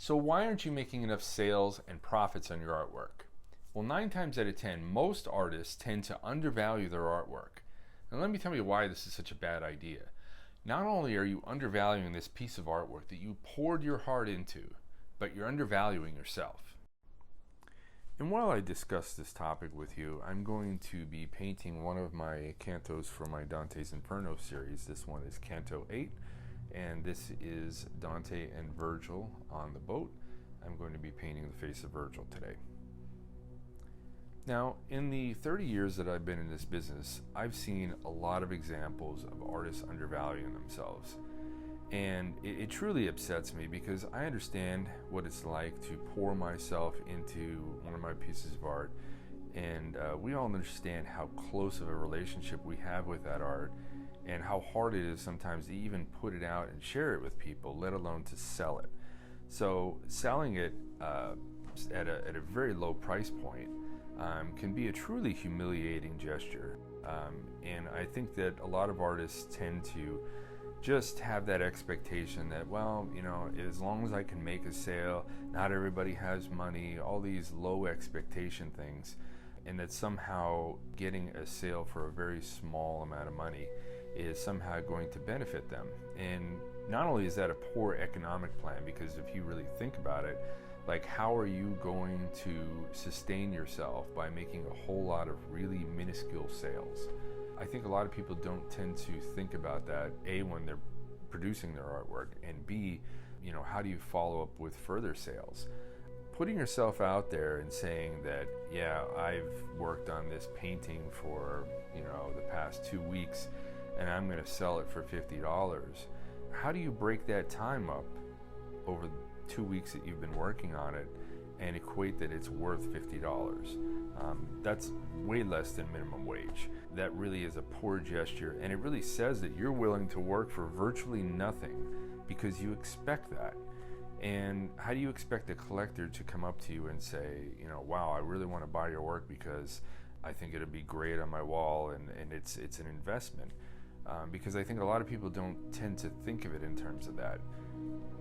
So why aren't you making enough sales and profits on your artwork? Well, 9 times out of 10, most artists tend to undervalue their artwork. And let me tell you why this is such a bad idea. Not only are you undervaluing this piece of artwork that you poured your heart into, but you're undervaluing yourself. And while I discuss this topic with you, I'm going to be painting one of my cantos for my Dante's Inferno series. This one is Canto 8. And this is Dante and Virgil on the boat. I'm going to be painting the face of Virgil today. Now, in the 30 years that I've been in this business, I've seen a lot of examples of artists undervaluing themselves. And it truly upsets me because I understand what it's like to pour myself into one of my pieces of art. And we all understand how close of a relationship we have with that art, and how hard it is sometimes to even put it out and share it with people, let alone to sell it. So selling it at a very low price point can be a truly humiliating gesture. And I think that a lot of artists tend to just have that expectation that, well, you know, as long as I can make a sale, not everybody has money, all these low expectation things, and that somehow getting a sale for a very small amount of money is somehow going to benefit them. And not only is that a poor economic plan, because if you really think about it, like, how are you going to sustain yourself by making a whole lot of really minuscule sales? I think a lot of people don't tend to think about that, A, when they're producing their artwork, and B, you know, how do you follow up with further sales? Putting yourself out there and saying that, yeah, I've worked on this painting for, you know, the past 2 weeks, and I'm going to sell it for $50. How do you break that time up over 2 weeks that you've been working on it and equate that it's worth $50? That's way less than minimum wage. That really is a poor gesture, and it really says that you're willing to work for virtually nothing because you expect that. And how do you expect a collector to come up to you and say, you know, wow, I really want to buy your work because I think it'll be great on my wall, and it's an investment? Because I think a lot of people don't tend to think of it in terms of that.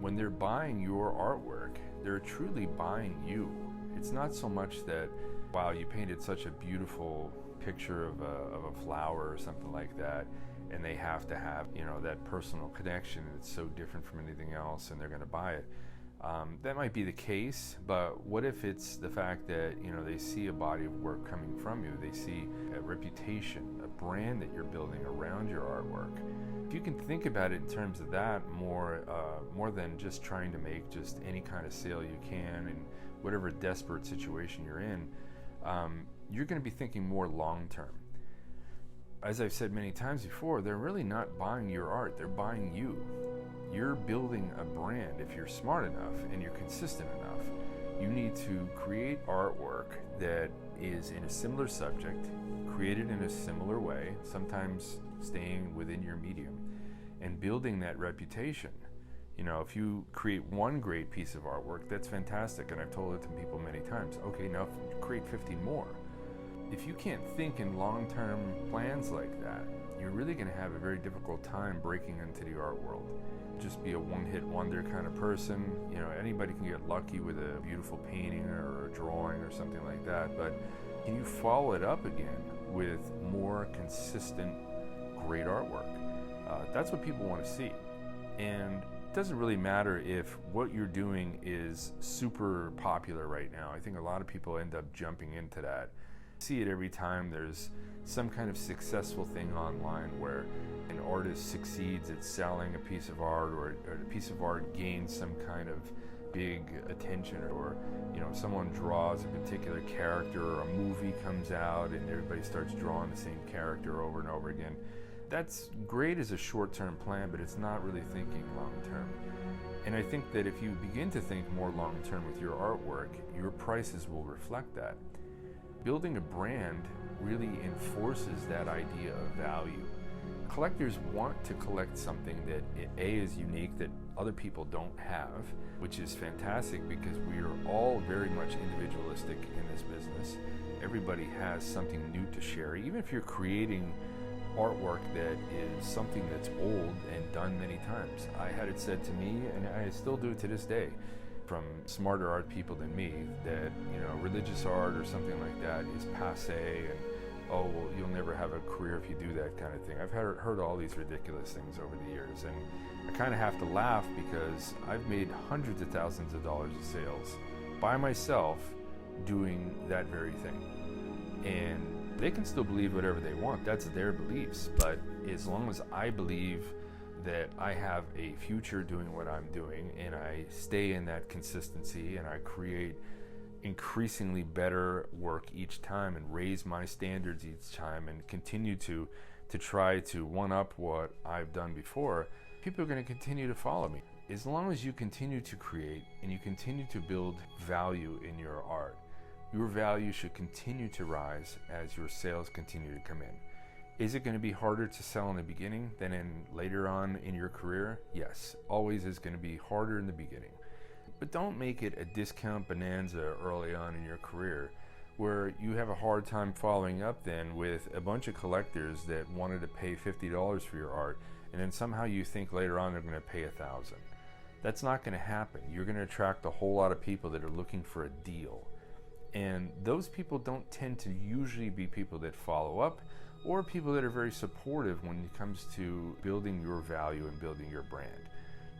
When they're buying your artwork, they're truly buying you. It's not so much that, wow, you painted such a beautiful picture of a flower or something like that, and they have to have, you know, that personal connection, and it's so different from anything else, and they're going to buy it. That might be the case, but what if it's the fact that, you know, they see a body of work coming from you, they see a reputation, a brand that you're building around your artwork? If you can think about it in terms of that more than just trying to make just any kind of sale you can in whatever desperate situation you're in, you're going to be thinking more long term. As I've said many times before, they're really not buying your art, they're buying you. You're building a brand. If you're smart enough and you're consistent enough, you need to create artwork that is in a similar subject, created in a similar way, sometimes staying within your medium, and building that reputation. You know, if you create one great piece of artwork, that's fantastic, and I've told it to people many times. Okay, now create 50 more. If you can't think in long-term plans like that, you're really going to have a very difficult time breaking into the art world. Just be a one-hit wonder kind of person. You know, anybody can get lucky with a beautiful painting or a drawing or something like that, but can you follow it up again with more consistent, great artwork? That's what people want to see. And it doesn't really matter if what you're doing is super popular right now. I think a lot of people end up jumping into that. See it every time there's some kind of successful thing online where an artist succeeds at selling a piece of art, or a piece of art gains some kind of big attention, or, you know, someone draws a particular character, or a movie comes out and everybody starts drawing the same character over and over again. That's great as a short-term plan, but it's not really thinking long-term. And I think that if you begin to think more long-term with your artwork, your prices will reflect that. Building a brand really enforces that idea of value. Collectors want to collect something that A, is unique, that other people don't have, which is fantastic because we are all very much individualistic in this business. Everybody has something new to share. Even if you're creating artwork that is something that's old and done many times. I had it said to me, and I still do it to this day, from smarter art people than me that, religious art or something like that is passé, and oh, well, you'll never have a career if you do that kind of thing. I've heard all these ridiculous things over the years, and I kind of have to laugh because I've made hundreds of thousands of dollars of sales by myself doing that very thing. And they can still believe whatever they want. That's their beliefs. But as long as I believe that I have a future doing what I'm doing, and I stay in that consistency, and I create increasingly better work each time and raise my standards each time and continue to try to one-up what I've done before, people are going to continue to follow me. As long as you continue to create and you continue to build value in your art, your value should continue to rise as your sales continue to come in. Is it going to be harder to sell in the beginning than later on in your career? Yes, always is going to be harder in the beginning. But don't make it a discount bonanza early on in your career where you have a hard time following up then with a bunch of collectors that wanted to pay $50 for your art, and then somehow you think later on they're going to pay $1,000. That's not going to happen. You're going to attract a whole lot of people that are looking for a deal. And those people don't tend to usually be people that follow up or people that are very supportive when it comes to building your value and building your brand.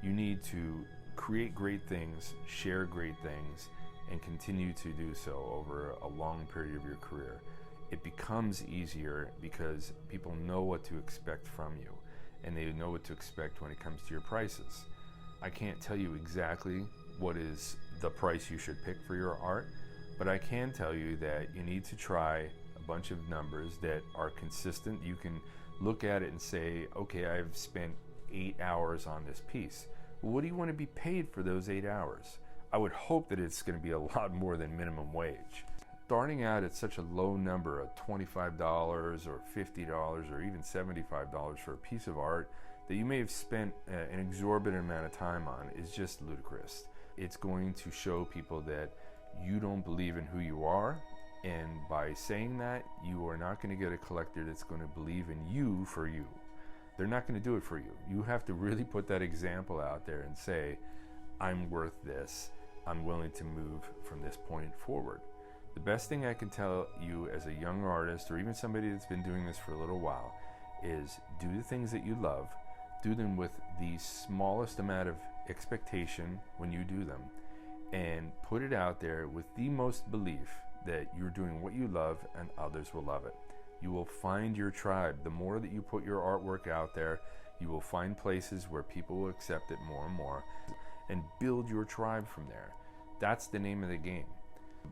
You need to create great things, share great things, and continue to do so over a long period of your career. It becomes easier because people know what to expect from you, and they know what to expect when it comes to your prices. I can't tell you exactly what is the price you should pick for your art, but I can tell you that you need to try a bunch of numbers that are consistent. You can look at it and say, okay, I've spent 8 hours on this piece. Well, what do you want to be paid for those 8 hours? I would hope that it's going to be a lot more than minimum wage. Starting out at such a low number of $25 or $50 or even $75 for a piece of art that you may have spent an exorbitant amount of time on is just ludicrous. It's going to show people that you don't believe in who you are, and by saying that, you are not going to get a collector that's going to believe in you for you. They're not going to do it for you. You have to really put that example out there and say, I'm worth this. I'm willing to move from this point forward. The best thing I can tell you as a young artist, or even somebody that's been doing this for a little while, is do the things that you love, do them with the smallest amount of expectation when you do them, and put it out there with the most belief that you're doing what you love and others will love it. You will find your tribe. The more that you put your artwork out there, you will find places where people will accept it more and more, and build your tribe from there. That's the name of the game.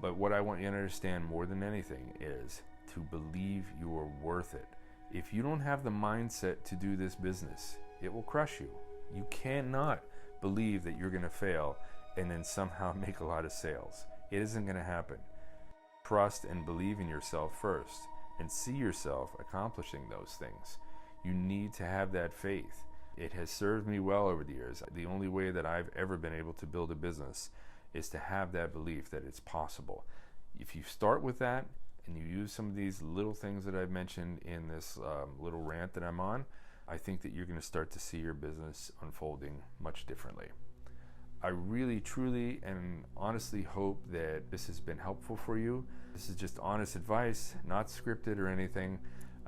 But what I want you to understand more than anything is to believe you are worth it. If you don't have the mindset to do this business, it will crush you. You cannot believe that you're going to fail and then somehow make a lot of sales. It isn't going to happen. Trust and believe in yourself first and see yourself accomplishing those things. You need to have that faith. It has served me well over the years. The only way that I've ever been able to build a business is to have that belief that it's possible. If you start with that and you use some of these little things that I've mentioned in this little rant that I'm on, I think that you're going to start to see your business unfolding much differently. I really, truly, and honestly hope that this has been helpful for you. This is just honest advice, not scripted or anything.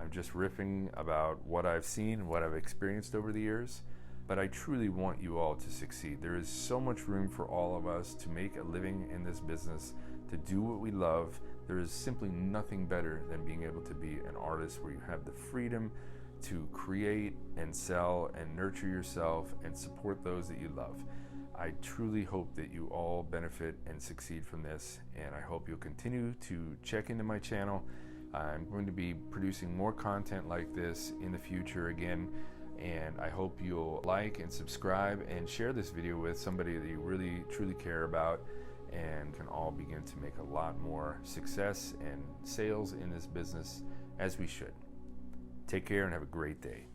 I'm just riffing about what I've seen, what I've experienced over the years. But I truly want you all to succeed. There is so much room for all of us to make a living in this business, to do what we love. There is simply nothing better than being able to be an artist where you have the freedom to create and sell and nurture yourself and support those that you love. I truly hope that you all benefit and succeed from this, and I hope you'll continue to check into my channel. I'm going to be producing more content like this in the future again, and I hope you'll like and subscribe and share this video with somebody that you really truly care about, and can all begin to make a lot more success and sales in this business as we should. Take care and have a great day.